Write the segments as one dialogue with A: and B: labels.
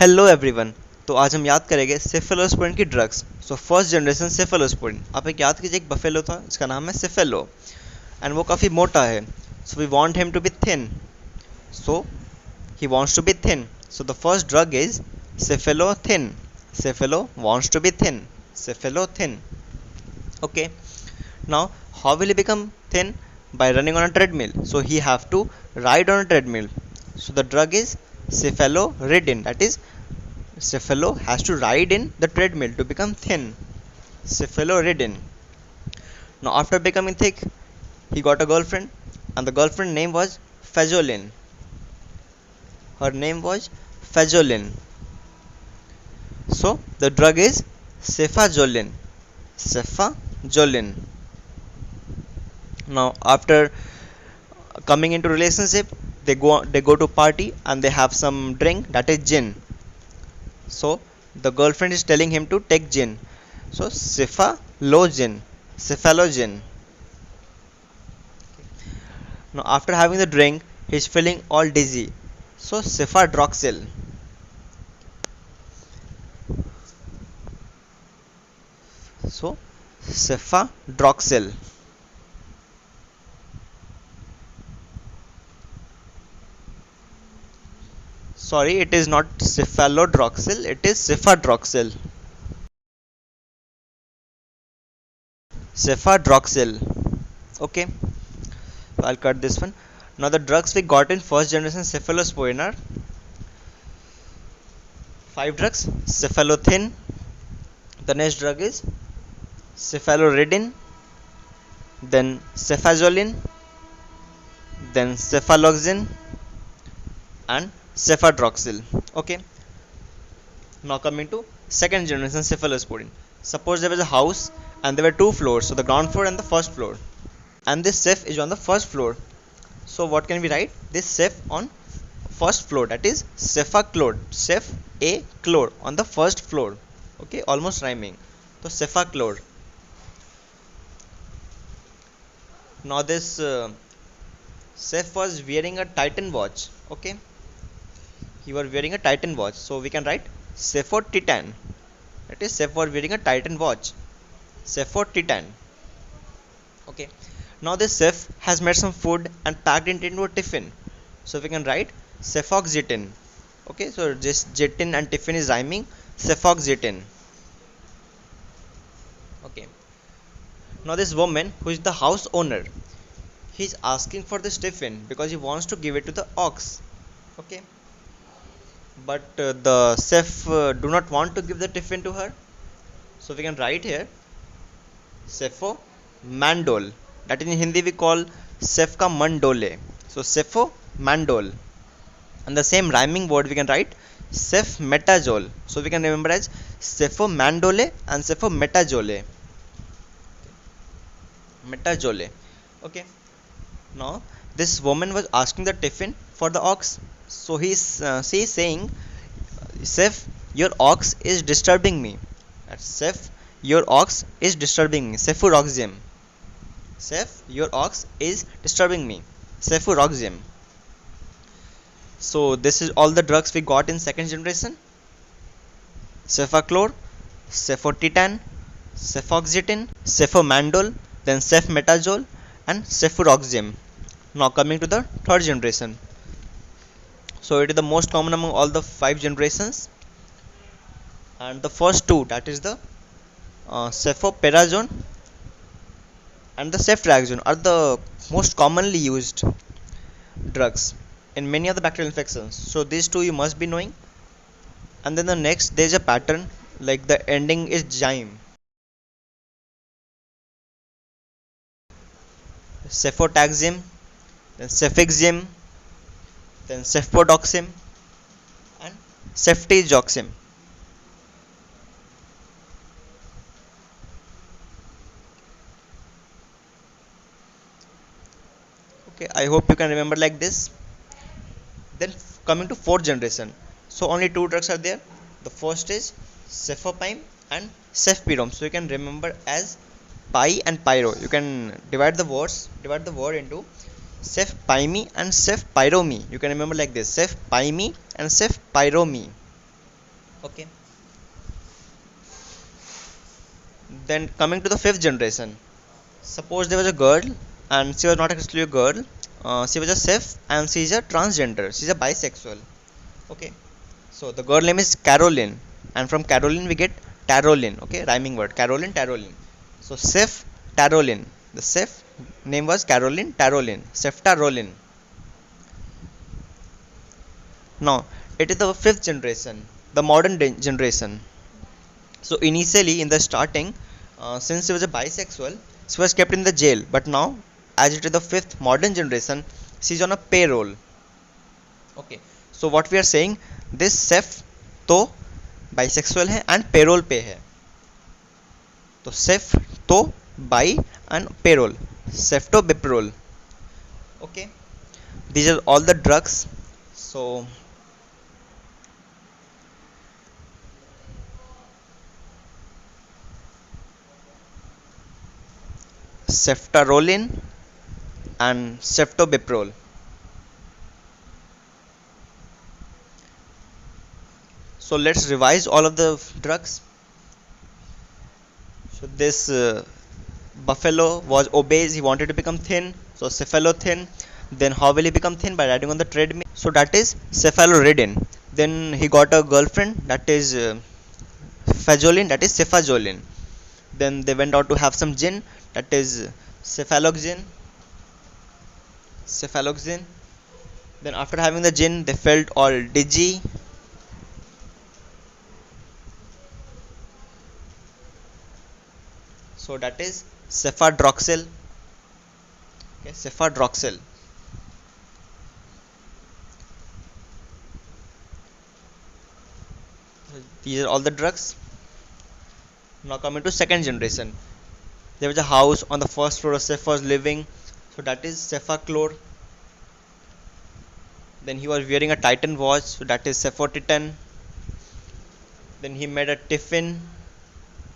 A: Hello everyone. तो आज हम याद करेंगे सेफेलोस्पोरिन की drugs. So first generation cephalosporin, आप एक याद कीजिए, एक बफेलो था, इसका नाम है सेफेलो, एंड वो काफ़ी मोटा है। So we want him to be thin, so he wants to be thin, so the first drug is cephalothin. Cephalo wants to be thin, cephalothin. Okay, now how will he become thin? By running on a treadmill, so he have to ride on a treadmill. So the drug is cephaloridin, that is cephalo has to ride in the treadmill to become thin. Cephaloridin. Now after becoming thick, he got a girlfriend, and the girlfriend name was Fazolin. Her name was Fazolin. So the drug is cefazolin. Cefazolin. Now after coming into relationship, they go to party and they have some drink, that is gin. So the girlfriend is telling him to take gin, so cephalogen. Now after having the drink, he's feeling all dizzy, so cephadroxil. So cephadroxil. Sorry, it is not cephalodroxil, it is cephadroxil. Cephadroxil. Okay, so I'll cut this one. Now the drugs we got in first generation cephalosporin are five drugs. Cephalothin. The next drug is cephaloridin, then cefazolin, then cephaloxin, and cephadroxil. Okay, now coming to second generation cephalosporin. Suppose there was a house and there were two floors, so the ground floor and the first floor, and this ceph is on the first floor. So what can we write? This ceph on first floor, that is cephaclor. Ceph a chlor on the first floor. Okay, almost rhyming. So cephaclor. Now this ceph was wearing a Titan watch. Okay, he was wearing a Titan watch, so we can write Cephotitan. That is, ceph was wearing a Titan watch. Cephotitan. Okay, now this ceph has made some food and packed it into a tiffin, so we can write cephoxitin. Okay, so this jitin and tiffin is rhyming. Cephoxitin. Okay, now this woman who is the house owner, he is asking for this tiffin because he wants to give it to the ox. Okay, but the ceph do not want to give the tiffin to her, so we can write here cepho mandol, that in Hindi we call ceph ka mandole. So cepho mandol, and the same rhyming word we can write ceph metajol, so we can remember as cepho mandole and cepho metajole. Okay, now this woman was asking the tiffin for the ox, so she is saying, ceph, your ox is disturbing me. That's ceph, your ox is disturbing me. Cefuroxim. Ceph, your ox is disturbing me. Cefuroxim. So this is all the drugs we got in second generation. Cephaclor, Cephotitan, Cephoxitin, Cephomandol, then Cefmetajol, and Cefuroxim. Now coming to the third generation. So it is the most common among all the five generations, and the first two, that is the cefoperazone and the ceftriaxone, are the most commonly used drugs in many of the bacterial infections. So these two you must be knowing. And then the next, there is a pattern, like the ending is zyme. Cefotaxime, then cefixime, then cefpodoxime, and ceftriaxone. Okay, I hope you can remember like this. Then coming to fourth generation, so only two drugs are there. The first is cefepime and cefpirone, so you can remember as pi and pyro. You can divide the word into cefpime and cefpyromi. You can remember like this: cefpime and cefpyromi. Okay. Then coming to the fifth generation, suppose there was a girl and she was not actually a girl, she was a Seth and she is a transgender, she is a bisexual. Okay, so the girl name is Caroline, and from Caroline we get Taroline. Okay, rhyming word, Caroline, Taroline. So Seth, Taroline. The Seth name was Caroline, Taroline, Seth Taroline. Now it is the fifth generation, the modern generation. So initially in the starting, since she was a bisexual, she was kept in the jail. But now, as it is the fifth modern generation, she is on a payroll. Okay. So what we are saying, this Seth तो bisexual है and payroll पे है. तो Seth तो bi and payroll. Sefto biprol. Okay. These are all the drugs. So ceftaroline and ceftobiprole. So let's revise all of the drugs. So this buffalo was obese, he wanted to become thin, so cephalothin. Then how will he become thin? By riding on the treadmill, so that is cephaloridin. Then he got a girlfriend, that is fajolin, that is cefajolin. Then they went out to have some gin, that is cephaloxin. Cephaloxin. Then after having the gin they felt all dizzy. So that is cephadroxil. Okay, cephadroxil. These are all the drugs. Now coming to second generation, there was a house on the first floor. Ceph was living, so that is cephaclor. Then he was wearing a Titan watch, so that is cephotitan. Then he made a tiffin,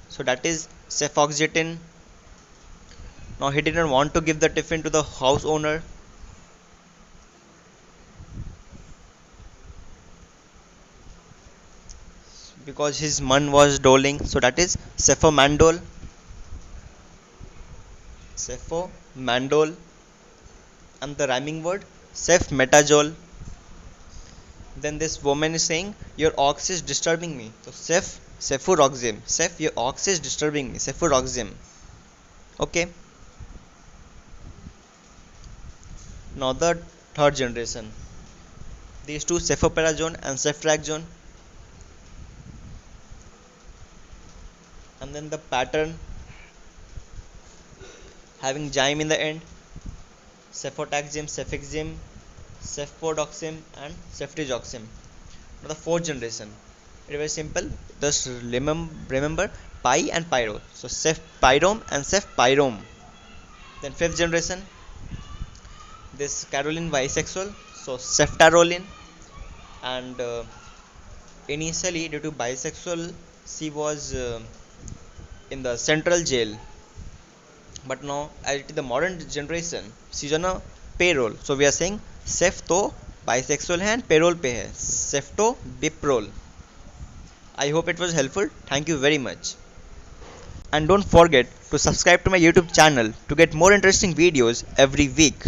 A: so that is cephoxetin. Now he didn't want to give the tiffin to the house owner, because his man was doling, so that is cephomandol. Cephomandol. And the rhyming word cephmetajol. Then this woman is saying, your ox is disturbing me. So cephuroxim. Ceph, your ox is disturbing me. Cephuroxim. Okay. Now the third generation. These two, cefpoperazone and ceftriaxone. And then the pattern having zyme in the end. Cefotaxime, cefixime, cefpodoxime and ceftriaxone. Now the fourth generation. It is very simple. Just remember pi and pyro. So cefpyrome and cefpyrome. Then fifth generation. This Caroline bisexual. So ceftaroline. And initially due to bisexual, she was in the central jail. But now as it is the modern generation, she's on a payroll. So we are saying Seth तो bisexual है and payroll पे है. Cefto biprol. I hope it was helpful. Thank you very much. And don't forget to subscribe to my YouTube channel to get more interesting videos every week.